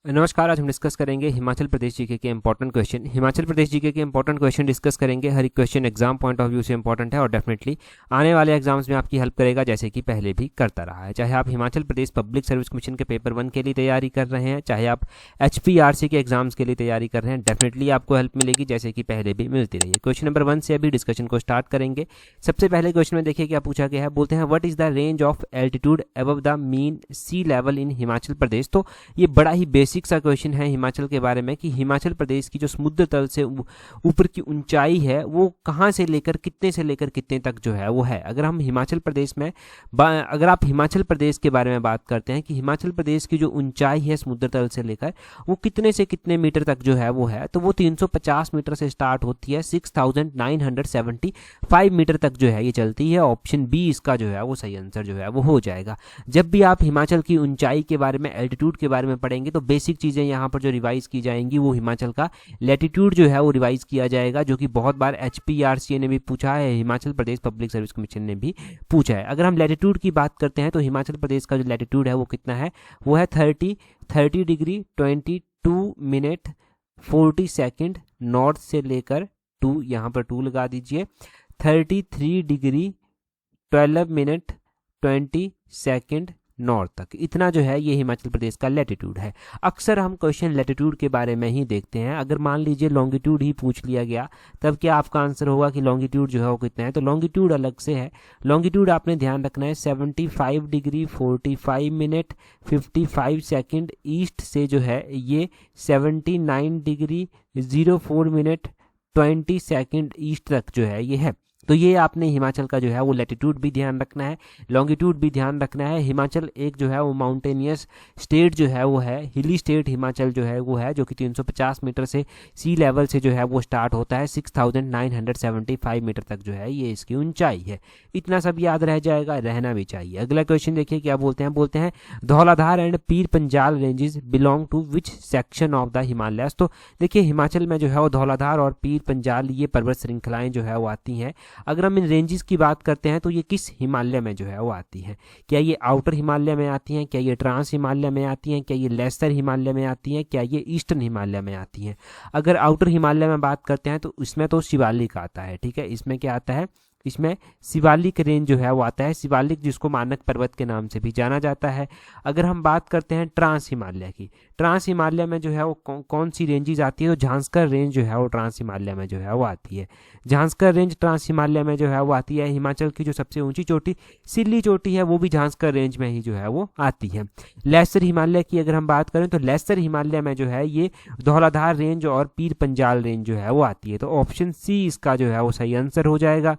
नमस्कार। आज हम डिस्कस करेंगे हिमाचल प्रदेश जीके के important question. Himachal Pradesh GK के इंपॉर्टेंट क्वेश्चन डिस्कस करेंगे। हर एक question exam point of view से इंपॉर्टेंट है और डेफिनेटली आने वाले एग्जाम्स में आपकी हेल्प करेगा, जैसे कि पहले भी करता रहा है। चाहे आप Himachal Pradesh public service commission के पेपर 1 के लिए तैयारी कर रहे हैं, चाहे आप HPRC के एग्जाम्स के लिए तैयारी कर रहे हैं, डेफिनेटली आपको हेल्प मिलेगी, जैसे कि पहले भी मिलती रही है। क्वेश्चन नंबर 1 से अभी डिस्कशन को स्टार्ट करेंगे। सबसे पहले क्वेश्चन में देखिए क्या पूछा गया है। बोलते हैं what is the range of altitude above the mean sea level in Himachal Pradesh. तो ये बड़ा ही बेसिक सा क्वेश्चन है हिमाचल के बारे में कि हिमाचल प्रदेश की जो समुद्र तल से ऊपर की ऊंचाई है वो कहाँ से लेकर कितने तक जो है वो है। अगर हम हिमाचल प्रदेश में अगर आप हिमाचल प्रदेश के बारे में बात करते हैं कि हिमाचल प्रदेश की जो ऊंचाई है समुद्र तल से लेकर वो कितने से कितने मीटर तक जो है वो है, तो वो 350 मीटर से स्टार्ट होती है, 6975 मीटर तक जो है ये चलती है। ऑप्शन बी इसका जो है वो सही आंसर जो है वो हो जाएगा। जब भी आप हिमाचल की ऊंचाई के बारे में, एल्टीट्यूड के बारे में पढ़ेंगे तो बेसिक चीज़ें यहाँ पर जो रिवाइज की जाएंगी वो हिमाचल का लैटिट्यूड जो है वो रिवाइज किया जाएगा, जो कि बहुत बार HPRC ने भी पूछा है, Himachal Pradesh public service commission ने भी पूछा है। अगर हम लैटिट्यूड की बात करते हैं तो हिमाचल प्रदेश का जो लैटिट्यूड है वो कितना है, वो है 30 डिग्री 22 मिनट 40 सेकेंड नॉर्थ से लेकर 2, यहाँ पर 2 लगा दीजिए, 33 डिग्री 12 मिनट 20 सेकेंड नॉर्थ तक। इतना जो है ये हिमाचल प्रदेश का लैटिट्यूड है। अक्सर हम क्वेश्चन लैटिट्यूड के बारे में ही देखते हैं। अगर मान लीजिए लॉन्गिट्यूड ही पूछ लिया गया तब क्या आपका आंसर होगा कि लॉन्गिट्यूड जो है वो कितना है, तो लॉन्गिट्यूड अलग से है। लॉन्गिट्यूड आपने ध्यान रखना है 75 डिग्री 45 मिनट 55 सेकेंड ईस्ट से जो है ये 79 डिग्री 04 मिनट 20 सेकेंड ईस्ट तक जो है ये है। तो ये आपने हिमाचल का जो है वो लैटिट्यूड भी ध्यान रखना है, लॉन्गिट्यूड भी ध्यान रखना है। हिमाचल एक जो है वो माउंटेनियस स्टेट जो है वो है, हिली स्टेट हिमाचल जो है वो है, जो कि 350 मीटर से सी लेवल से जो है वो स्टार्ट होता है, 6975 मीटर तक जो है ये इसकी ऊंचाई है। इतना सब याद रह जाएगा, रहना भी चाहिए। अगला क्वेश्चन देखिए क्या बोलते हैं। बोलते हैं Dhauladhar and Pir Panjal ranges belong to which section of the Himalayas. तो देखिए हिमाचल में जो है वो धौलाधार और पीर पंजाल ये पर्वत श्रृंखलाएं जो है वो आती हैं। अगर हम इन रेंजेस की बात करते हैं तो ये किस हिमालय में जो है वो आती हैं। क्या ये आउटर हिमालय में आती हैं, क्या ये ट्रांस हिमालय में आती हैं, क्या ये लेसर हिमालय में आती हैं, क्या ये ईस्टर्न हिमालय में आती हैं। अगर आउटर हिमालय में बात करते हैं तो इसमें तो शिवालिक आता है, ठीक है। इसमें क्या आता है, इसमें शिवालिक रेंज जो है वो आता है, शिवालिक जिसको मानक पर्वत के नाम से भी जाना जाता है। अगर हम बात करते हैं ट्रांस हिमालय की, ट्रांस हिमालय में जो है वो कौन सी रेंजेस आती है, तो झांसकर रेंज जो है वो ट्रांस हिमालय में जो है वो आती है। झांसकर रेंज ट्रांस हिमालय में जो है वो आती है। हिमाचल की जो सबसे ऊंची चोटी सिल्ली चोटी है वो भी झांसकर रेंज में ही जो है वो आती है। लेसर हिमालय की अगर हम बात करें तो लेसर हिमालय में जो है ये धौलाधार रेंज और पीर पंजाल रेंज जो है वो आती है। तो ऑप्शन सी इसका जो है वो सही आंसर हो जाएगा।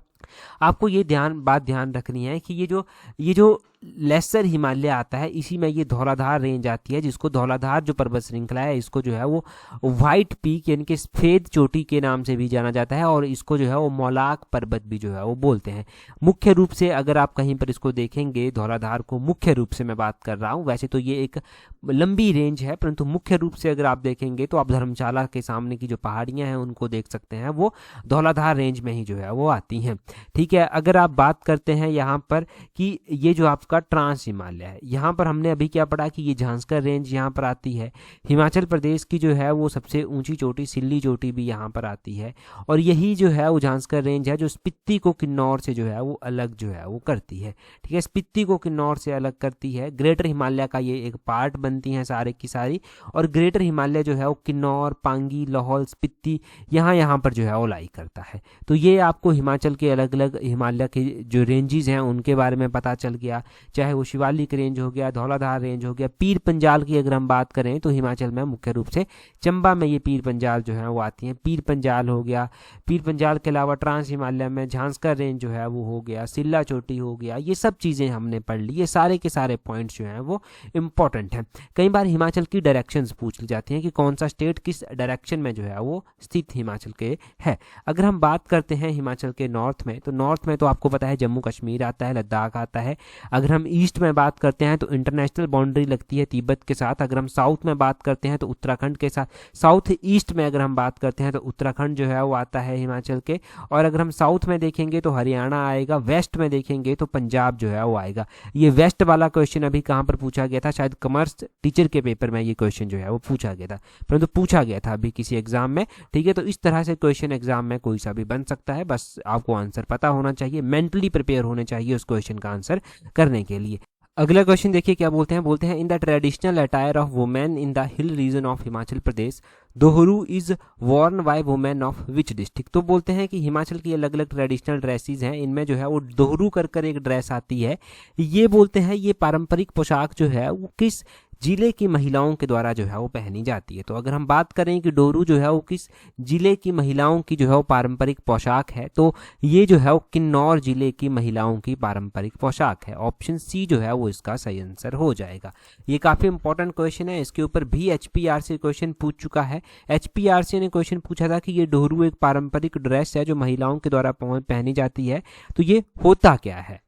आपको ये बात ध्यान रखनी है कि ये जो लेसर हिमालय आता है इसी में ये धौलाधार रेंज आती है, जिसको धौलाधार जो पर्वत श्रृंखला है इसको जो है वो व्हाइट पीक यानी कि सफेद चोटी के नाम से भी जाना जाता है, और इसको जो है वो मौलाक पर्वत भी जो है वो बोलते हैं। मुख्य रूप से अगर आप कहीं पर इसको देखेंगे धौलाधार को, मुख्य रूप से मैं बात कर रहा हूँ, वैसे तो ये एक लंबी रेंज है, परंतु मुख्य रूप से अगर आप देखेंगे तो आप धर्मशाला के सामने की जो पहाड़ियाँ हैं उनको देख सकते हैं, वो धौलाधार रेंज में ही जो है वो आती हैं, ठीक है। अगर आप बात करते हैं यहाँ पर कि ये जो आपका ट्रांस हिमालय है, यहाँ पर हमने अभी क्या पढ़ा कि ये झांसकर रेंज यहाँ पर आती है। हिमाचल प्रदेश की जो है वो सबसे ऊंची चोटी सिल्ली चोटी भी यहाँ पर आती है, और यही जो है वो झांसकर रेंज है जो स्पीति को किन्नौर से जो है वो अलग जो है वो करती है, ठीक है। स्पीति को किन्नौर से अलग करती है। ग्रेटर हिमालय का ये एक पार्ट बनती है सारे की सारी, और ग्रेटर हिमालय जो है वो किन्नौर, पांगी, लाहौल, स्पीति यहाँ पर जो है वो लाई करता है। तो ये आपको हिमाचल के अलग अलग हिमालय के जो रेंजेस हैं उनके बारे में पता चल गया, चाहे वो शिवालिक रेंज हो गया, धौलाधार रेंज हो गया। पीर पंजाल की अगर हम बात करें तो हिमाचल में मुख्य रूप से चंबा में ये पीर पंजाल जो है वो आती हैं। पीर पंजाल हो गया, पीर पंजाल के अलावा ट्रांस हिमालय में झांसकर रेंज जो है वो हो गया, सिल्ला चोटी हो गया, ये सब चीज़ें हमने पढ़ ली। ये सारे के सारे पॉइंट्स जो हैं वो इंपॉर्टेंट हैं। कई बार हिमाचल की डायरेक्शंस पूछ ली जाती हैं कि कौन सा स्टेट किस डायरेक्शन में जो है वो स्थित हिमाचल के है। अगर हम बात करते हैं हिमाचल के नॉर्थ में, तो नॉर्थ में तो आपको पता है जम्मू कश्मीर आता है, लद्दाख आता है। अगर अगर हम ईस्ट में बात करते हैं तो इंटरनेशनल बाउंड्री लगती है तिब्बत के साथ। अगर हम साउथ में बात करते हैं तो उत्तराखंड के साथ, साउथ ईस्ट में अगर हम बात करते हैं तो उत्तराखंड जो है वो आता है हिमाचल के। और अगर हम साउथ में देखेंगे तो हरियाणा आएगा, वेस्ट में देखेंगे तो पंजाब जो है वो आएगा। ये वेस्ट वाला क्वेश्चन अभी कहाँ पर पूछा गया था, शायद कॉमर्स टीचर के पेपर में ये क्वेश्चन जो है वो पूछा गया था, परंतु पूछा गया था अभी किसी एग्जाम में। ठीक है, तो इस तरह से क्वेश्चन एग्जाम में कोई सा भी बन सकता है, बस आपको आंसर पता होना चाहिए, मेंटली प्रिपेयर होने चाहिए उस क्वेश्चन का आंसर करने के लिए। अगला क्वेश्चन देखिए क्या बोलते हैं, बोलते हैं in the traditional attire of women in the hill region of Himachal Pradesh dohru is worn by women of which district. तो बोलते हैं कि हिमाचल की अलग अलग ट्रेडिशनल ड्रेसेस हैं, इनमें जो है वो दोहरू कर एक ड्रेस आती है। ये बोलते हैं ये पारंपरिक पोशाक जो है वो किस जिले की महिलाओं के द्वारा जो है वो पहनी जाती है। तो अगर हम बात करें कि डोरू जो है वो किस जिले की महिलाओं की जो है वो पारंपरिक पोशाक है, तो ये जो है वो किन्नौर जिले की महिलाओं की पारंपरिक पोशाक है। ऑप्शन सी जो है वो इसका सही आंसर हो जाएगा। ये काफ़ी इंपॉर्टेंट क्वेश्चन है, इसके ऊपर भी HPRC क्वेश्चन पूछ चुका है। HPRC ने क्वेश्चन पूछा था कि ये डोरू एक पारंपरिक ड्रेस है जो महिलाओं के द्वारा पहनी जाती है, तो ये होता क्या है।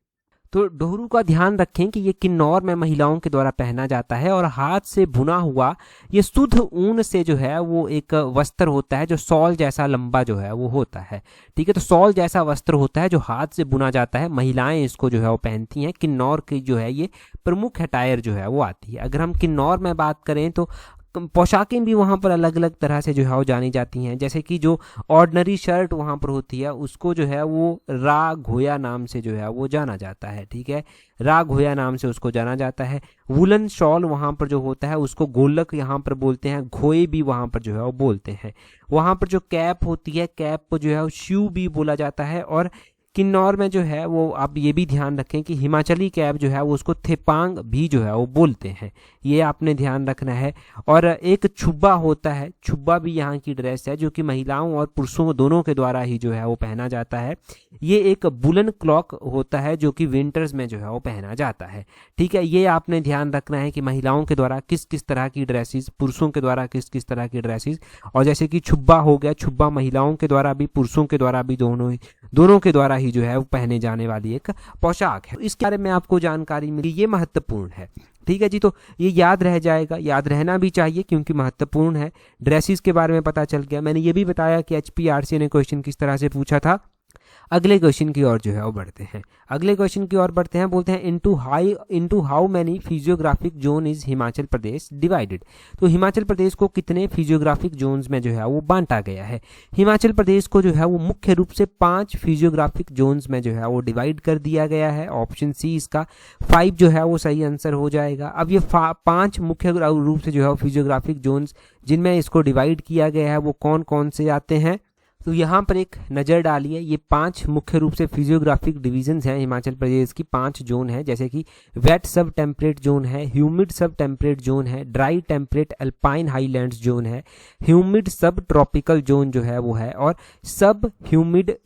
तो डोरू का ध्यान रखें कि ये किन्नौर में महिलाओं के द्वारा पहना जाता है और हाथ से बुना हुआ ये शुद्ध ऊन से जो है वो एक वस्त्र होता है जो सॉल जैसा लंबा जो है वो होता है। ठीक है, तो सॉल जैसा वस्त्र होता है जो हाथ से बुना जाता है, महिलाएं इसको जो है वो पहनती हैं। किन्नौर की जो है ये प्रमुख अटायर जो है वो आती है। अगर हम किन्नौर में बात करें तो पोशाकें भी वहाँ पर अलग अलग तरह से जो है वो जानी जाती हैं, जैसे कि जो ऑर्डिनरी शर्ट वहाँ पर होती है उसको जो है वो रा घोया नाम से जो है वो जाना जाता है। ठीक है, रा घोया नाम से उसको जाना जाता है। वुलन शॉल वहाँ पर जो होता है उसको गोलक यहाँ पर बोलते हैं, घोए भी वहाँ पर जो है वो बोलते हैं। वहाँ पर जो कैप होती है, कैप को जो है वो शू भी बोला जाता है। और किन्नौर में जो है वो आप ये भी ध्यान रखें कि हिमाचली कैप जो है वो उसको थेपांग भी जो है वो बोलते हैं, ये आपने ध्यान रखना है। और एक छुब्बा होता है, छुब्बा भी यहाँ की ड्रेस है जो कि महिलाओं और पुरुषों दोनों के द्वारा ही जो है वो पहना जाता है। ये एक बुलन क्लॉक होता है जो कि विंटर्स में जो है वो पहना जाता है। ठीक है, ये आपने ध्यान रखना है कि महिलाओं के द्वारा किस किस तरह की ड्रेसेस, पुरुषों के द्वारा किस किस तरह की ड्रेसेस। और जैसे कि छुब्बा हो गया, छुब्बा महिलाओं के द्वारा भी पुरुषों के द्वारा भी दोनों के द्वारा ही जो है वो पहने जाने वाली एक पोशाक है। इसके बारे में आपको जानकारी मिली, ये महत्वपूर्ण है। ठीक है जी, तो ये याद रह जाएगा, याद रहना भी चाहिए क्योंकि महत्वपूर्ण है। ड्रेसेस के बारे में पता चल गया। मैंने ये भी बताया कि HPRC ने क्वेश्चन किस तरह से पूछा था। अगले क्वेश्चन की ओर जो है वो बढ़ते हैं। अगले क्वेश्चन की ओर बढ़ते हैं, बोलते हैं into how many physiographic zone is Himachal Pradesh divided. तो हिमाचल प्रदेश को कितने फिजियोग्राफिक जोन्स में जो है वो बांटा गया है। हिमाचल प्रदेश को जो है वो मुख्य रूप से 5 फिजियोग्राफिक जोन्स में जो है वो डिवाइड कर दिया गया है। ऑप्शन सी इसका 5 जो है वो सही आंसर हो जाएगा। अब ये 5 मुख्य रूप से जो है फिजियोग्राफिक जोन्स जिनमें इसको डिवाइड किया गया है वो कौन कौन से आते हैं, तो यहाँ पर एक नज़र डालिए। ये 5 मुख्य रूप से फिजियोग्राफिक डिवीजन्स हैं हिमाचल प्रदेश की, 5 जोन है, जैसे कि वेट सब टेम्परेट जोन है, ह्यूमिड सब टेम्परेट जोन है, dry temperate alpine highlands zone है, ह्यूमिड सब ट्रॉपिकल जोन जो है वो है, और सब ह्यूमिड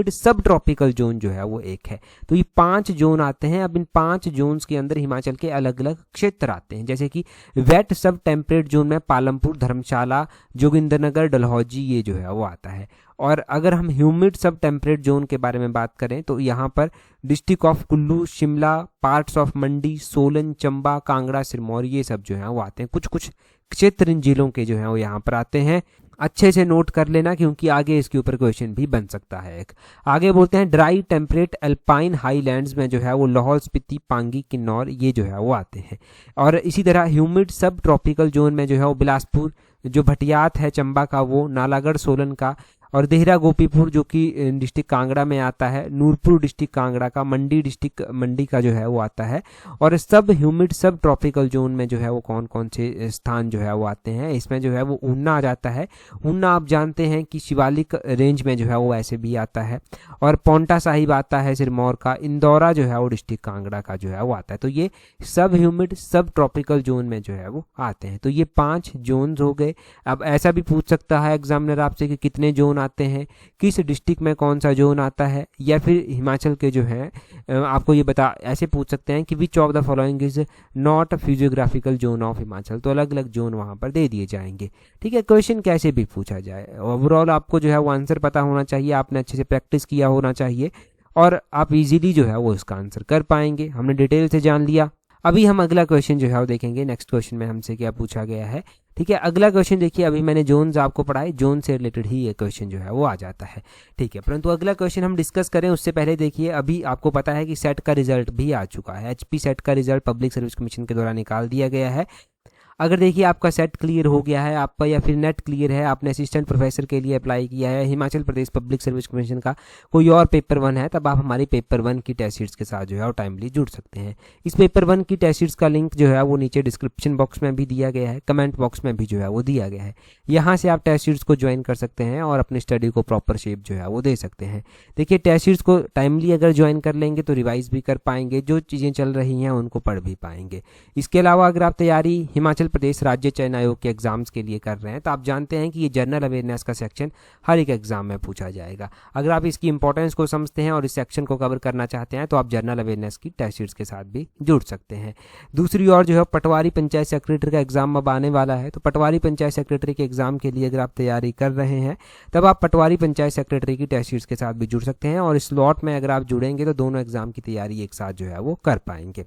सब ट्रॉपिकल जोन जो है वो एक है। तो ये 5 जोन आते हैं। अब इन 5 जोन्स के अंदर हिमाचल के अलग अलग क्षेत्र आते हैं, जैसे कि वेट सब टेम्परेट जोन में पालमपुर, धर्मशाला, जोगिंद्रनगर, डलहौजी ये जो है वो आता है। और अगर हम ह्यूमिड सब टेम्परेट जोन के बारे में बात करें तो यहाँ पर district of Kullu, Shimla, parts of Mandi, Solan, Chamba, Kangra, Sirmaur ये सब जो है वो आते हैं। कुछ कुछ क्षेत्र इन जिलों के जो है वो यहाँ पर आते हैं। अच्छे से नोट कर लेना क्योंकि आगे इसके ऊपर क्वेश्चन भी बन सकता है। एक आगे बोलते हैं ड्राई टेम्परेट अल्पाइन हाईलैंड्स में जो है वो लाहौल स्पीति, पांगी, किन्नौर ये जो है वो आते हैं। और इसी तरह ह्यूमिड सब ट्रॉपिकल जोन में जो है वो बिलासपुर, जो भटियात है चंबा का वो, नालागढ़ सोलन का, और देहरा गोपीपुर जो कि डिस्ट्रिक्ट कांगड़ा में आता है, नूरपुर डिस्ट्रिक्ट कांगड़ा का, मंडी डिस्ट्रिक्ट मंडी का जो है वो आता है। और सब ह्यूमिड सब ट्रॉपिकल जोन में जो है वो कौन कौन से स्थान जो है वो आते हैं, इसमें जो है वो ऊना आ जाता है। ऊना आप जानते हैं कि शिवालिक रेंज में जो है वो ऐसे भी आता है। और पौंटा साहिब आता है सिरमौर का, इंदौरा जो है वो डिस्ट्रिक्ट कांगड़ा का जो है वो आता है। तो ये सब ह्यूमिड सब ट्रॉपिकल जोन में जो है वो आते हैं। तो ये 5 जोन्स हो गए। अब ऐसा भी पूछ सकता है एग्जामिनर आपसे कि कितने जोन आते हैं, किस डिस्ट्रिक्ट में कौन सा जोन आता है, या फिर हिमाचल के जो है आपको ये ऐसे पूछ सकते हैं कि विच of the following is not a physiographical zone of Himachal. तो अलग अलग जोन वहां पर दे दिए जाएंगे। ठीक है, क्वेश्चन कैसे भी पूछा जाए, ओवरऑल आपको जो है वो आंसर पता होना चाहिए, आपने अच्छे से प्रैक्टिस किया होना चाहिए। और आप इजीली जो है वो इसका आंसर कर पाएंगे। हमने डिटेल से जान लिया। अभी हम अगला क्वेश्चन जो है वो देखेंगे। नेक्स्ट क्वेश्चन में हमसे क्या पूछा गया है, ठीक है। अगला क्वेश्चन देखिए, अभी मैंने जोन्स आपको पढ़ाए, जोन से रिलेटेड ही ये क्वेश्चन जो है वो आ जाता है, ठीक है। परंतु अगला क्वेश्चन हम डिस्कस करें उससे पहले देखिए, अभी आपको पता है कि सेट का रिजल्ट भी आ चुका है। एचपी सेट का रिजल्ट पब्लिक सर्विस कमीशन के द्वारा निकाल दिया गया है। अगर देखिए आपका सेट क्लियर हो गया है आपका, या फिर नेट क्लियर है, आपने असिस्टेंट प्रोफेसर के लिए अप्लाई किया है, Himachal Pradesh public service commission का कोई और पेपर 1 है, तब आप हमारी पेपर 1 की टेस्ट सीट्स के साथ जो है वो टाइमली जुड़ सकते हैं। इस पेपर 1 की टेस्ट सीट्स का लिंक जो है वो नीचे डिस्क्रिप्शन बॉक्स में भी दिया गया है, कमेंट बॉक्स में भी जो है वो दिया गया है। यहाँ से आप टेस्ट सीट्स को ज्वाइन कर सकते हैं और अपनी स्टडी को प्रॉपर शेप जो है वो दे सकते हैं। देखिए टेस्ट सीट्स को टाइमली अगर ज्वाइन कर लेंगे तो रिवाइज भी कर पाएंगे, जो चीज़ें चल रही हैं उनको पढ़ भी पाएंगे। इसके अलावा अगर आप तैयारी हिमाचल प्रदेश राज्य चयन आयोग के एग्जाम्स के लिए कर रहे हैं तो आप जानते हैं कि ये जनरल अवेयरनेस का सेक्शन हर एक एग्जाम में पूछा जाएगा। अगर आप इसकी इंपॉर्टेंस को समझते हैं और इस सेक्शन को कवर करना चाहते हैं तो आप जनरल अवेयरनेस की टेस्ट सीट्स के साथ भी जुड़ सकते हैं। दूसरी ओर जो है पटवारी पंचायत सेक्रेटरी का एग्जाम अब आने वाला है, तो पटवारी पंचायत सेक्रेटरी के एग्जाम के लिए अगर आप तैयारी कर रहे हैं तब आप पटवारी पंचायत सेक्रेटरी की टेस्ट सीट्स के साथ भी जुड़ सकते हैं, और इस स्लॉट में अगर आप जुड़ेंगे तो दोनों एग्जाम की तैयारी एक साथ जो है वो कर पाएंगे,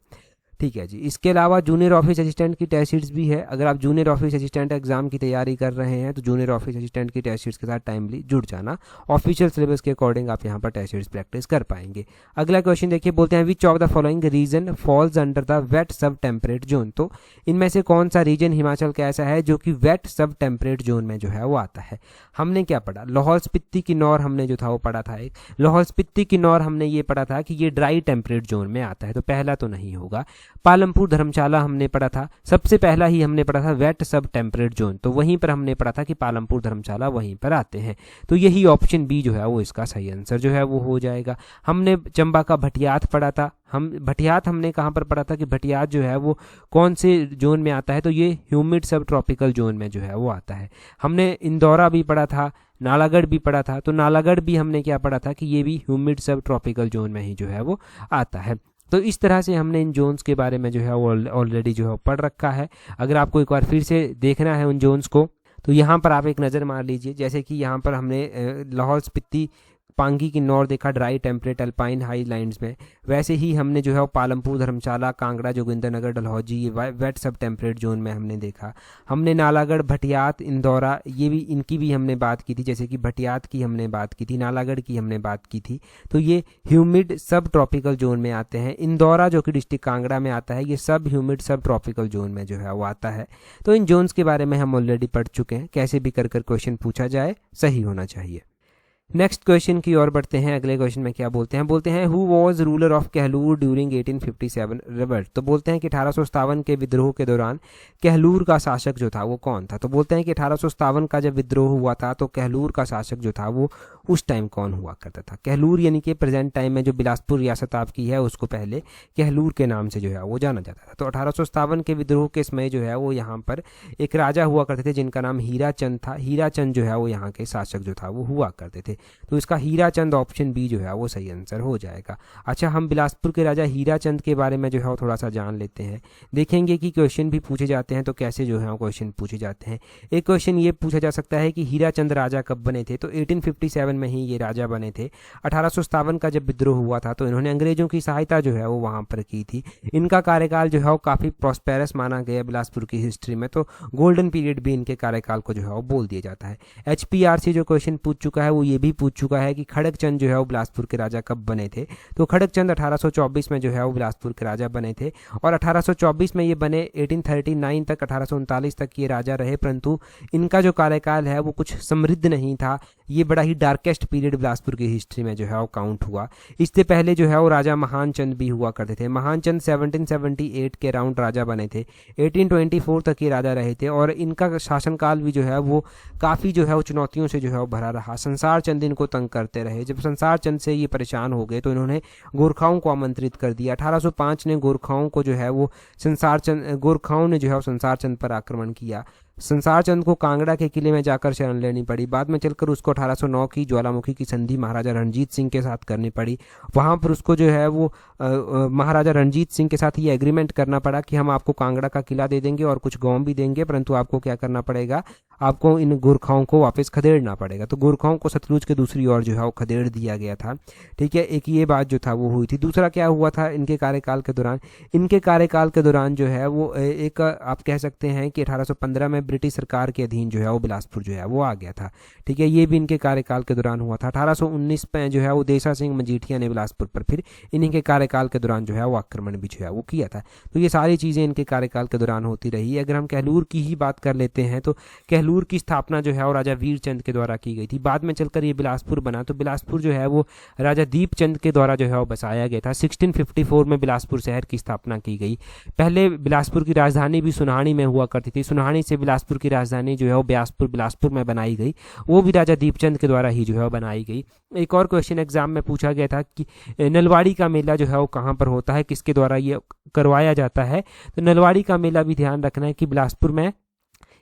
ठीक है जी। इसके अलावा जूनियर ऑफिस असिस्टेंट की टेस्ट सीट्स भी है। अगर आप जूनियर ऑफिस असिस्टेंट एग्जाम की तैयारी कर रहे हैं तो जूनियर ऑफिस असिस्टेंट की टेस्ट सीट्स के साथ टाइमली जुड़ जाना। ऑफिशियल सिलेबस के अकॉर्डिंग आप यहाँ पर टेस्ट सीट्स प्रैक्टिस कर पाएंगे। अगला क्वेश्चन देखिए, बोलते हैं which of the following region falls under the wet sub temperate zone. तो इनमें से कौन सा रीजन हिमाचल का ऐसा है जो कि वेट सब टेम्परेट जोन में जो है वो आता है। हमने क्या पढ़ा, लाहौल स्पीति किन्नौर हमने जो था वो पढ़ा था। एक लाहौल स्पीति किन्नौर हमने ये पढ़ा था कि ये ड्राई टेम्परेट जोन में आता है, तो पहला तो नहीं होगा। पालमपुर धर्मशाला हमने पढ़ा था, सबसे पहला ही हमने पढ़ा था वेट सब टेम्परेट जोन, तो वहीं पर हमने पढ़ा था कि पालमपुर धर्मशाला वहीं पर आते हैं, तो यही ऑप्शन बी जो है वो इसका सही आंसर जो है वो हो जाएगा। हमने चंबा का भटियात पढ़ा था। भटियात हमने कहाँ पर पढ़ा था कि भटियात जो है वो कौन से जोन में आता है, तो ये ह्यूमिड सब ट्रॉपिकल जोन में जो है वो आता है। हमने इंदौरा भी पढ़ा था, नालागढ़ भी पढ़ा था, तो नालागढ़ भी हमने क्या पढ़ा था कि ये भी ह्यूमिड सब ट्रॉपिकल जोन में ही जो है वो आता है। तो इस तरह से हमने इन जोन्स के बारे में जो है वो ऑलरेडी जो है पढ़ रखा है। अगर आपको एक बार फिर से देखना है उन जोन्स को तो यहाँ पर आप एक नज़र मार लीजिए। जैसे कि यहाँ पर हमने लाहौल स्पीति पांगी किन्नौर देखा dry temperate alpine high lines में, वैसे ही हमने जो है वो पालमपुर धर्मशाला कांगड़ा जोगिंदरनगर डलहौजी ये वेट सब टेम्परेट जोन में हमने देखा। हमने नालागढ़ भटियात इंदौरा ये भी इनकी भी हमने बात की थी, जैसे कि भटियात की हमने बात की थी, नालागढ़ की हमने बात की थी, तो ये ह्यूमिड सब ट्रॉपिकल जोन में आते हैं। इंदौरा जो कि डिस्ट्रिक्ट कांगड़ा में आता है ये सब ह्यूमिड सब ट्रॉपिकल जोन में जो है वो आता है। तो इन जोन्स के बारे में हम ऑलरेडी पढ़ चुके हैं, कैसे भी कर क्वेश्चन पूछा जाए सही होना चाहिए। नेक्स्ट क्वेश्चन की ओर बढ़ते हैं। अगले क्वेश्चन में क्या बोलते हैं who was ruler of Kahlur during 1857 revolt. तो बोलते हैं कि 1857 के विद्रोह के दौरान कहलूर का शासक जो था वो कौन था। तो बोलते हैं कि 1857 का जब विद्रोह हुआ था तो कहलूर का शासक जो था वो उस टाइम कौन हुआ करता था। कहलूर यानी कि प्रेजेंट टाइम में जो बिलासपुर रियासत आपकी है उसको पहले कहलूर के नाम से जो है वो जाना जाता था। तो 1857 के विद्रोह के समय जो है वो यहाँ पर एक राजा हुआ करते थे जिनका नाम हीराचंद था। हीराचंद जो है वो यहाँ के शासक जो था वो हुआ करते थे, तो इसका हीराचंद ऑप्शन बी जो है वो सही आंसर हो जाएगा। अच्छा, हम बिलासपुर के राजा हीराचंद के बारे में जो है वो थोड़ा सा जान लेते हैं। देखेंगे कि क्वेश्चन भी पूछे जाते हैं तो कैसे जो है वो क्वेश्चन पूछे जाते हैं। एक क्वेश्चन ये पूछा जा सकता है कि हीराचंद राजा कब बने थे। तो 1857 में ही ये राजा बने थे। 1857 का जब विद्रोह हुआ था तो इन्होंने अंग्रेजों की सहायता जो है वो वहाँ पर की थी। इनका कार्यकाल जो है वो काफ़ी प्रॉस्पेरस माना गया बिलासपुर की हिस्ट्री में, तो गोल्डन पीरियड भी इनके कार्यकाल को जो है वो बोल दिया जाता है। HPRC जो क्वेश्चन पूछ चुका है वो ये भी पूछ चुका है कि खड़गचंद जो है वो बिलासपुर के राजा कब बने थे। तो खड़गचंद 1824 में जो है वो बिलासपुर के राजा बने थे और 1824 में ये बने 1839 तक 1839 तक ये राजा रहे, परंतु इनका जो कार्यकाल है वो कुछ समृद्ध नहीं था। ये बड़ा ही डार्केस्ट पीरियड बिलासपुर की हिस्ट्री में जो है वो काउंट हुआ। इससे पहले जो है वो राजा महानचंद भी हुआ करते थे। महानचंद 1778 के राउंड राजा बने थे। 1824 तक ये राजा रहे थे और इनका शासनकाल भी जो है वो काफ़ी जो है वो चुनौतियों से जो है वो भरा रहा। संसार चंद इनको तंग करते रहे। जब संसार चंद से ये परेशान हो गए तो इन्होंने गोरखाओं को आमंत्रित कर दिया। 1805 ने गोरखाओं को जो है वो गोरखाओं ने जो है वो संसार चंद पर आक्रमण किया। संसार चंद को कांगड़ा के किले में जाकर शरण लेनी पड़ी। बाद में चलकर उसको 1809 की ज्वालामुखी की संधि महाराजा रणजीत सिंह के साथ करनी पड़ी। वहाँ पर उसको जो है वो महाराजा रणजीत सिंह के साथ ये एग्रीमेंट करना पड़ा कि हम आपको कांगड़ा का किला दे देंगे और कुछ गांव भी देंगे, परंतु आपको क्या करना पड़ेगा, आपको इन गोरखाओं को वापस खदेड़ना पड़ेगा। तो गोरखाओं को सतलुज के दूसरी ओर जो है वो खदेड़ दिया गया था। ठीक है, एक ये बात जो था वो हुई थी। दूसरा क्या हुआ था इनके कार्यकाल के दौरान, इनके कार्यकाल के दौरान जो है वो एक आप कह सकते हैं कि 1815 में ब्रिटिश सरकार के अधीन जो है वो बिलासपुर जो है वो आ गया था। ठीक है, ये भी इनके कार्यकाल के दौरान हुआ था। 1819 में जो है वो देसा सिंह मजीठिया ने बिलासपुर पर फिर इन्हीं के कार्यकाल के दौरान जो है वो आक्रमण भी जो है वो किया था। तो ये सारी चीज़ें इनके कार्यकाल के दौरान होती रही। अगर हम कहलूर की ही बात कर लेते हैं तो कहलूर की स्थापना जो है वो राजा वीरचंद के द्वारा की गई थी। बाद में चलकर ये बिलासपुर बना। तो बिलासपुर जो है वो राजा दीपचंद के द्वारा जो है वो बसाया गया था। 1654 में बिलासपुर शहर की स्थापना की गई। पहले बिलासपुर की राजधानी भी सुनाहनी में हुआ करती थी। सुनाहनी से बिलासपुर की राजधानी जो है वो बिलासपुर में बनाई गई, वो भी राजा दीपचंद के द्वारा ही जो है बनाई गई। एक और क्वेश्चन एग्जाम में पूछा गया था कि नलवाड़ी का मेला जो है वो कहाँ पर होता है, किसके द्वारा ये करवाया जाता है। तो नलवाड़ी का मेला भी ध्यान रखना है कि बिलासपुर में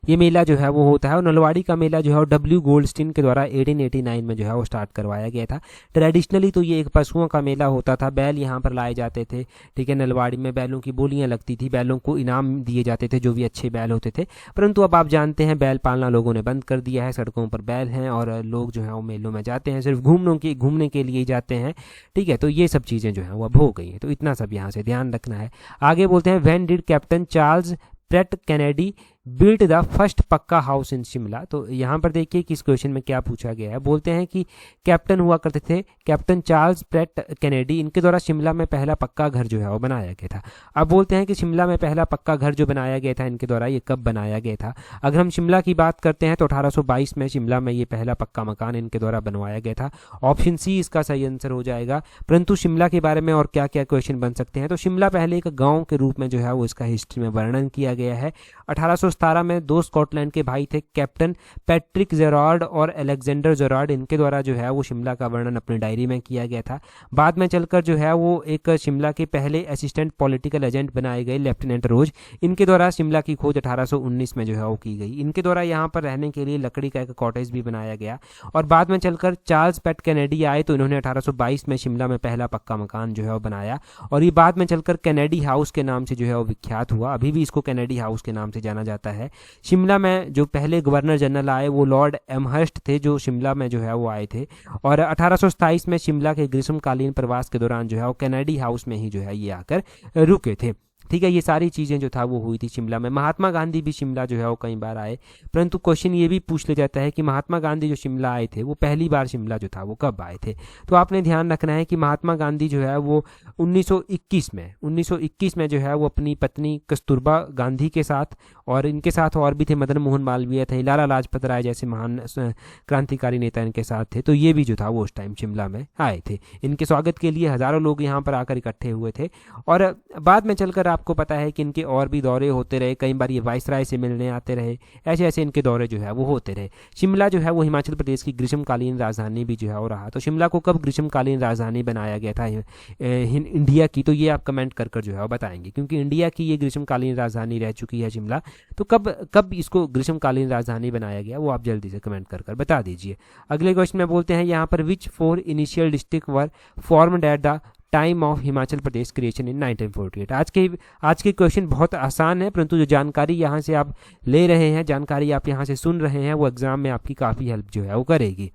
ये मेला जो है वो होता है। और नलवाड़ी का मेला जो है वो डब्ल्यू गोल्डस्टीन के द्वारा 1889 में जो है वो स्टार्ट करवाया गया था। ट्रेडिशनली तो ये एक पशुओं का मेला होता था, बैल यहाँ पर लाए जाते थे। ठीक है, नलवाड़ी में बैलों की बोलियाँ लगती थी, बैलों को इनाम दिए जाते थे जो भी अच्छे बैल होते थे। परंतु अब आप जानते हैं बैल पालना लोगों ने बंद कर दिया है, सड़कों पर बैल हैं और लोग जो है वो मेलों में जाते हैं सिर्फ घूमने के लिए ही जाते हैं। ठीक है, तो ये सब चीज़ें जो हैं वो अब हो गई हैं। तो इतना सब यहाँ से ध्यान रखना है। आगे बोलते हैं, when did captain Charles parade Kennedy built the first पक्का हाउस इन शिमला। तो यहाँ पर देखिए कि इस क्वेश्चन में क्या पूछा गया है। बोलते हैं कि कैप्टन हुआ करते थे कैप्टन चार्ल्स प्रेट कैनेडी, इनके द्वारा शिमला में पहला पक्का घर जो है वो बनाया गया था। अब बोलते हैं कि शिमला में पहला पक्का घर जो बनाया गया था इनके द्वारा, ये कब बनाया गया था। अगर हम शिमला की बात करते हैं तो 1822 में शिमला में ये पहला पक्का मकान इनके द्वारा बनवाया गया था। ऑप्शन सी इसका सही आंसर हो जाएगा। परंतु शिमला के बारे में और क्या क्या क्वेश्चन बन सकते हैं, तो शिमला पहले एक गाँव के रूप में जो है वो इसका हिस्ट्री में वर्णन किया गया है। 1817 में दो स्कॉटलैंड के भाई थे, कैप्टन पैट्रिक जेरार्ड और अलेक्जेंडर जेरार्ड, इनके द्वारा जो है वो शिमला का वर्णन अपनी डायरी में किया गया था। बाद में चलकर जो है वो एक शिमला के पहले असिस्टेंट पॉलिटिकल एजेंट बनाए गए लेफ्टिनेंट रोज, इनके द्वारा शिमला की खोज 1819 में जो है वो की गई। इनके द्वारा यहाँ पर रहने के लिए लकड़ी का एक कॉटेज भी बनाया गया। और बाद में चलकर चार्ल्स पैट कैनेडी आए तो इन्होंने 1822 में शिमला में पहला पक्का मकान जो है वो बनाया। और ये बाद में चलकर कैनेडी हाउस के नाम से जो है वो विख्यात हुआ। अभी भी इसको कैनेडी हाउस के नाम से जाना जाता है। शिमला में जो पहले गवर्नर जनरल आए वो लॉर्ड एमहर्स्ट थे, जो शिमला में जो है वो आए थे। और 1827 में शिमला के ग्रीष्मकालीन प्रवास के दौरान जो है वो कैनेडी हाउस में ही जो है ये आकर रुके थे। ठीक है, ये सारी चीज़ें जो था वो हुई थी शिमला में। महात्मा गांधी भी शिमला जो है वो कई बार आए, परंतु क्वेश्चन ये भी पूछ लिया जाता है कि महात्मा गांधी जो शिमला आए थे वो पहली बार शिमला जो था वो कब आए थे। तो आपने ध्यान रखना है कि महात्मा गांधी जो है वो 1921 में जो है वो अपनी पत्नी कस्तूरबा गांधी के साथ, और इनके साथ और भी थे, मदन मोहन मालवीय थे, लाला लाजपत राय जैसे महान क्रांतिकारी नेता इनके साथ थे। तो ये भी जो था वो उस टाइम शिमला में आए थे। इनके स्वागत के लिए हज़ारों लोग यहाँ पर आकर इकट्ठे हुए थे। और बाद में चलकर आपको पता है कि इनके और भी दौरे होते रहे, कई बार ये वाइसराय से मिलने आते रहे, ऐसे ऐसे इनके दौरे जो है वो होते रहे। शिमला जो है वो हिमाचल प्रदेश की ग्रीष्मकालीन राजधानी भी जो है वो रहा। तो शिमला को कब ग्रीष्मकालीन राजधानी बनाया गया था इंडिया की, तो ये आप कमेंट कर जो है वो बताएंगे, क्योंकि इंडिया की ये ग्रीष्मकालीन राजधानी रह चुकी है शिमला। तो कब इसको ग्रीष्मकालीन राजधानी बनाया गया वो आप जल्दी से कमेंट कर बता दीजिए। अगले क्वेश्चन में बोलते हैं यहाँ पर, विच 4 initial district were formed at the time of Himachal Pradesh creation इन 1948। आज के क्वेश्चन बहुत आसान है, परंतु जो जानकारी यहाँ से आप ले रहे हैं, जानकारी आप यहाँ से सुन रहे हैं, वो एग्जाम में आपकी काफ़ी हेल्प जो है वो करेगी।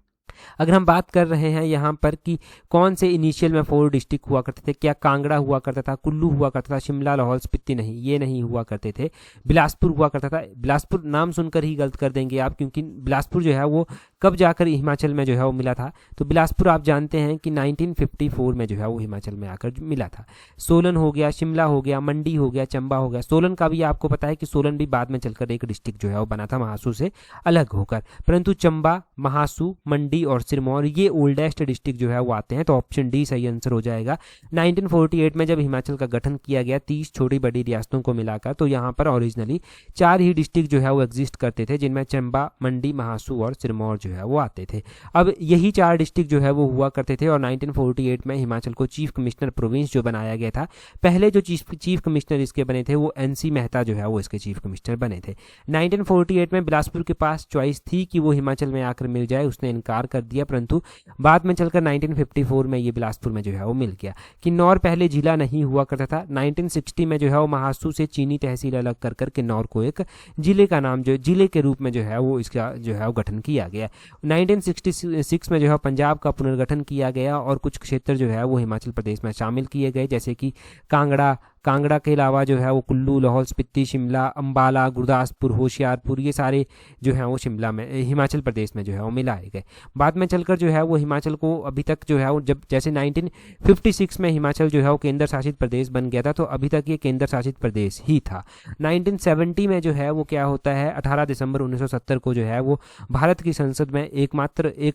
अगर हम बात कर रहे हैं यहाँ पर कि कौन से इनिशियल में 4 डिस्ट्रिक्ट हुआ करते थे, क्या कांगड़ा हुआ करता था, कुल्लू हुआ करता था, शिमला, लाहौल स्पीति नहीं, ये नहीं हुआ करते थे। बिलासपुर हुआ करता था। बिलासपुर नाम सुनकर ही गलत कर देंगे आप, क्योंकि बिलासपुर जो है वो कब जाकर हिमाचल में जो है वो मिला था। तो बिलासपुर आप जानते हैं कि 1954 में जो है वो हिमाचल में आकर मिला था। सोलन हो गया, शिमला हो गया, मंडी हो गया, चंबा हो गया। सोलन का भी आपको पता है कि सोलन भी बाद में चलकर एक डिस्ट्रिक्ट जो है वो बना था महासू से अलग होकर, परंतु चंबा, महासू, मंडी और सिरमौर ये ओल्डेस्ट डिस्ट्रिक्ट जो है वो आते हैं। तो ऑप्शन डी सही आंसर हो जाएगा। 1948 में जब हिमाचल का गठन किया गया 30 छोटी बड़ी रियासतों को मिलाकर, तो यहाँ पर ओरिजिनली 4 ही डिस्ट्रिक्ट जो है वो एग्जिस्ट करते थे, जिनमें चंबा, मंडी, महासू और सिरमौर जो है वो आते थे। अब यही 4 डिस्ट्रिक्ट जो है वो हुआ करते थे। और 1948 में हिमाचल को चीफ कमिश्नर प्रोविंस जो बनाया गया था, पहले जो चीफ कमिश्नर इसके बने थे वो NC मेहता जो है वो इसके चीफ कमिश्नर बने थे। 1948 में बिलासपुर के पास चॉइस थी कि वो हिमाचल में आकर मिल जाए, उसने इनकार कर दिया, परंतु बाद में चलकर 1954 में ये बिलासपुर में जो है वो मिल गया। किन्नौर पहले जिला नहीं हुआ करता था। 1960 में जो है वो महासू से चीनी तहसील अलग कर कर किन्नौर को एक जिले का नाम जो जिले के रूप में जो है वो इसका जो है वो गठन किया गया। 1966 में जो है पंजाब का पुनर्गठन किया गया और कुछ क्षेत्र जो है वो हिमाचल प्रदेश में शामिल किए गए, जैसे कि कांगड़ा के अलावा जो है वो कुल्लू, लाहौल स्पीति, शिमला, अंबाला, गुरदासपुर, होशियारपुर, ये सारे जो है वो शिमला में हिमाचल प्रदेश में जो है वो मिलाए गए। बाद में चलकर जो है वो हिमाचल को अभी तक जो है वो जब जैसे 1956 में हिमाचल जो है वो केंद्र शासित प्रदेश बन गया था, तो अभी तक ये केंद्र शासित प्रदेश ही था। 1970 में जो है वो क्या होता है, 18 दिसंबर 1970 को जो है वो भारत की संसद में एक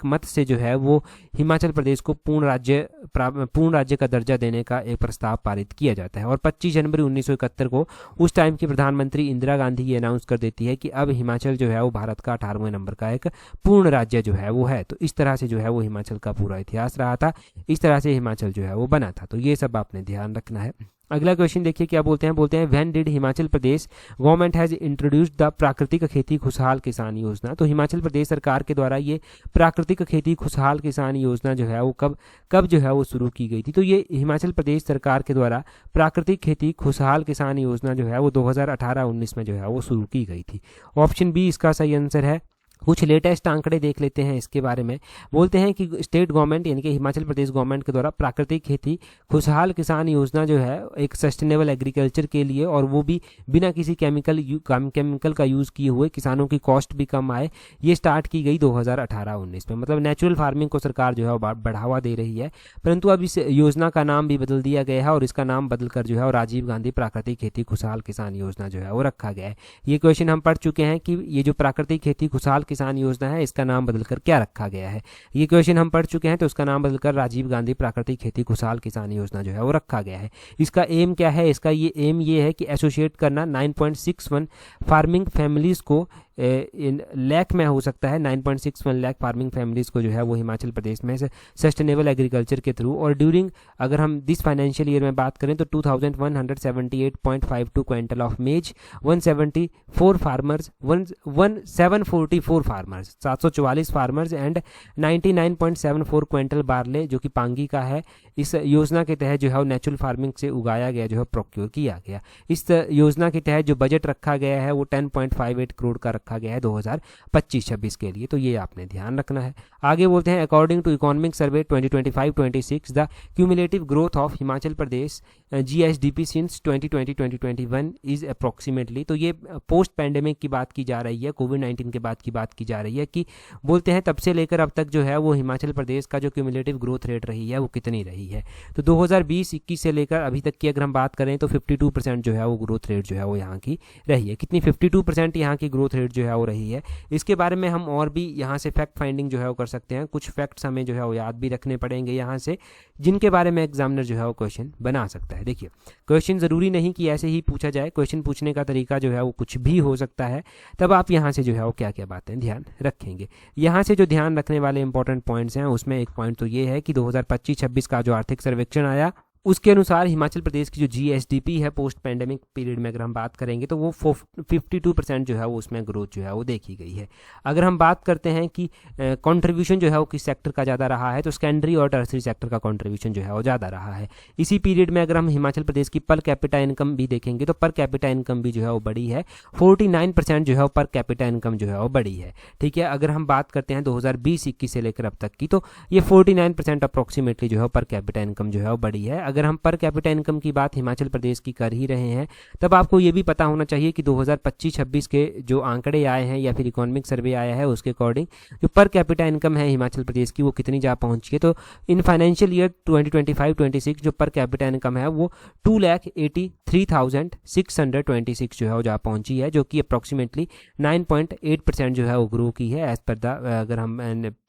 मत से जो है वो हिमाचल प्रदेश को पूर्ण राज्य का दर्जा देने का एक प्रस्ताव पारित किया जाता है। और 25 जनवरी 1971 को उस टाइम की प्रधानमंत्री इंदिरा गांधी ये अनाउंस कर देती है कि अब हिमाचल जो है वो भारत का 18वें नंबर का एक पूर्ण राज्य जो है वो है। तो इस तरह से जो है वो हिमाचल का पूरा इतिहास रहा था, इस तरह से हिमाचल जो है वो बना था। तो ये सब आपने ध्यान रखना है। अगला क्वेश्चन देखिए क्या बोलते हैं when did Himachal Pradesh government has introduced the प्राकृतिक खेती खुशहाल किसान योजना। तो हिमाचल प्रदेश सरकार के द्वारा ये प्राकृतिक खेती खुशहाल किसान योजना जो है वो कब जो है वो शुरू की गई थी। तो ये हिमाचल प्रदेश सरकार के द्वारा प्राकृतिक खेती खुशहाल किसान योजना जो है वो 2018-19 में जो है वो शुरू की गई थी। ऑप्शन बी इसका सही आंसर है। कुछ लेटेस्ट आंकड़े देख लेते हैं इसके बारे में। बोलते हैं कि स्टेट गवर्नमेंट यानी कि हिमाचल प्रदेश गवर्नमेंट के द्वारा प्राकृतिक खेती खुशहाल किसान योजना जो है एक सस्टेनेबल एग्रीकल्चर के लिए, और वो भी बिना किसी केमिकल का यूज़ किए हुए, किसानों की कॉस्ट भी कम आए, ये स्टार्ट की गई 2018-19 में। मतलब नेचुरल फार्मिंग को सरकार जो है बढ़ावा दे रही है, परंतु अब इस योजना का नाम भी बदल दिया गया है और इसका नाम बदलकर जो है वो राजीव गांधी प्राकृतिक खेती खुशहाल किसान योजना जो है वो रखा गया है। ये क्वेश्चन हम पढ़ चुके हैं कि ये जो प्राकृतिक खेती खुशहाल किसान योजना है इसका नाम बदलकर क्या रखा गया है। ये क्वेश्चन हम पढ़ चुके हैं, तो इसका नाम बदलकर राजीव गांधी प्राकृतिक खेती खुशहाल किसान योजना जो है वो रखा गया है। इसका एम क्या है, इसका ये एम ये है कि एसोसिएट करना 9.61 फार्मिंग फैमिलीज को इन लाख में हो सकता है, 9.61 लाख फार्मिंग फैमिलीज को जो है वो हिमाचल प्रदेश में सस्टेनेबल एग्रीकल्चर के थ्रू, और ड्यूरिंग अगर हम दिस फाइनेंशियल ईयर में बात करें तो 2178.52 क्विंटल ऑफ मेज, 174 farmers 744 farmers 744 farmers and 99.74 quintal barley जो कि पांगी का है, इस योजना के तहत जो है वो नेचुरल फार्मिंग से उगाया गया जो है प्रोक्योर किया गया। इस योजना के तहत जो बजट रखा गया है वो 10.58 करोड़ का रखा गया है 2025-26 के लिए। तो ये आपने ध्यान रखना है। आगे बोलते हैं according to economic survey 2025-26 the cumulative growth of Himachal Pradesh GSDP since 2020-2021 is approximately. तो ये पोस्ट पैंडेमिक की बात की जा रही है, कोविड-19 के बाद की बात की जा रही है कि बोलते हैं तब से लेकर अब तक जो है वो हिमाचल प्रदेश का जो क्यूमुलेटिव ग्रोथ रेट रही है वो कितनी रही है। तो 2020-21 से लेकर अभी तक की अगर हम बात करें तो 52% जो है वो ग्रोथ रेट जो है वो यहाँ की रही है। कितनी 52% यहाँ की ग्रोथ रेट जो है वो रही है। इसके बारे में हम और भी यहाँ से फैक्ट फाइंडिंग जो है वो कर सकते हैं। कुछ फैक्ट्स हमें जो है वो याद भी रखने पड़ेंगे यहाँ से, जिनके बारे में एग्जामिनर जो है वो क्वेश्चन बना सकता है। देखिए क्वेश्चन ज़रूरी नहीं कि ऐसे ही पूछा जाए, क्वेश्चन पूछने का तरीका जो है वो कुछ भी हो सकता है। तब आप यहाँ से जो है वो क्या क्या बातें ध्यान रखेंगे। यहाँ से जो ध्यान रखने वाले इंपॉर्टेंट पॉइंट्स हैं उसमें एक पॉइंट तो ये है कि 2025-26 का जो आर्थिक सर्वेक्षण आया उसके अनुसार हिमाचल प्रदेश की जो GSDP है पोस्ट पैंडेमिक पीरियड में अगर हम बात करेंगे तो वो 52% जो है वो उसमें ग्रोथ जो है वो देखी गई है। अगर हम बात करते हैं कि कंट्रीब्यूशन जो है वो किस सेक्टर का ज़्यादा रहा है, तो सेकेंडरी और टर्सरी सेक्टर का कंट्रीब्यूशन जो है वो ज़्यादा रहा है। इसी पीरियड में अगर हम हिमाचल प्रदेश की पर कैपिटा इनकम भी देखेंगे तो पर कैपिटा इनकम भी जो है वो बड़ी है, 49% जो है वो पर कैपिटा इनकम जो है वो बड़ी है। ठीक है, अगर हम बात करते हैं 2020-21 से लेकर अब तक की तो ये 49% अप्रोक्सीमेटली जो है पर कैपिटा इनकम जो है वो बड़ी है। अगर हम पर कैपिटा इनकम की बात हिमाचल प्रदेश की कर ही रहे हैं तब आपको ये भी पता होना चाहिए कि 2025-26 के जो आंकड़े आए हैं या फिर इकोनॉमिक सर्वे आया है उसके अकॉर्डिंग जो पर कैपिटा इनकम है हिमाचल प्रदेश की वो कितनी जा पहुंची है। तो इन फाइनेंशियल ईयर 2025-26 जो पर कैपिटा इनकम है वो 2,83,626 जो है वो जा पहुंची है, जो कि अप्रॉक्सीमेटली 9.8% जो है वो ग्रो की है एज पर द, अगर हम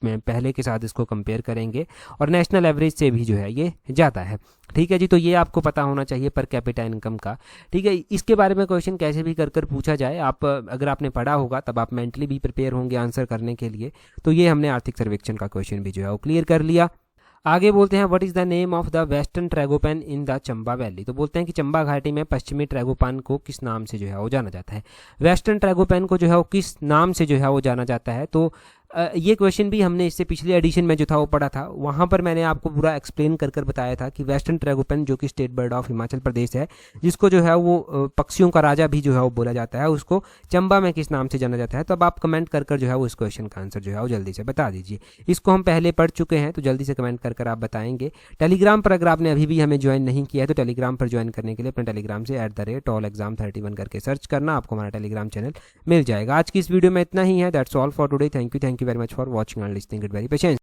पहले के साथ इसको कंपेयर करेंगे, और नेशनल एवरेज से भी जो है ये ज़्यादा है। ठीक है जी, तो ये आपको पता होना चाहिए पर कैपिटा इनकम का। ठीक है, इसके बारे में क्वेश्चन कैसे भी कर पूछा जाए, आप अगर आपने पढ़ा होगा तब आप मेंटली भी प्रिपेयर होंगे आंसर करने के लिए। तो ये हमने आर्थिक सर्वेक्षण का क्वेश्चन भी जो है वो क्लियर कर लिया। आगे बोलते हैं what is the name of the western tragopan in the Chamba valley. तो बोलते हैं कि चंबा घाटी में पश्चिमी ट्रैगोपैन को किस नाम से जो है वो जाना जाता है। वेस्टर्न ट्रैगोपैन को जो है वो किस नाम से जो है वो जाना जाता है, तो ये क्वेश्चन भी हमने इससे पिछले एडिशन में जो था वो पढ़ा था, वहाँ पर मैंने आपको पूरा एक्सप्लेन कर बताया था कि वेस्टर्न ट्रैगोपन जो कि स्टेट बर्ड ऑफ हिमाचल प्रदेश है, जिसको जो है वो पक्षियों का राजा भी जो है वो बोला जाता है, उसको चंबा में किस नाम से जाना जाता है। तो अब आप कमेंट कर जो है वो इस क्वेश्चन का आंसर जो है वो जल्दी से बता दीजिए। इसको हम पहले पढ़ चुके हैं, तो जल्दी से कमेंट कर आप बताएंगे। टेलीग्राम पर अगर आपने अभी भी हमें ज्वाइन नहीं किया है तो टेलीग्राम पर ज्वाइन करने के लिए अपने टेलीग्राम से @allexam31 करके सर्च करना, आपको हमारा टेलीग्राम चैनल मिल जाएगा। आज की इस वीडियो में इतना ही है। That's all for today. Thank you very much for watching and listening it very patience.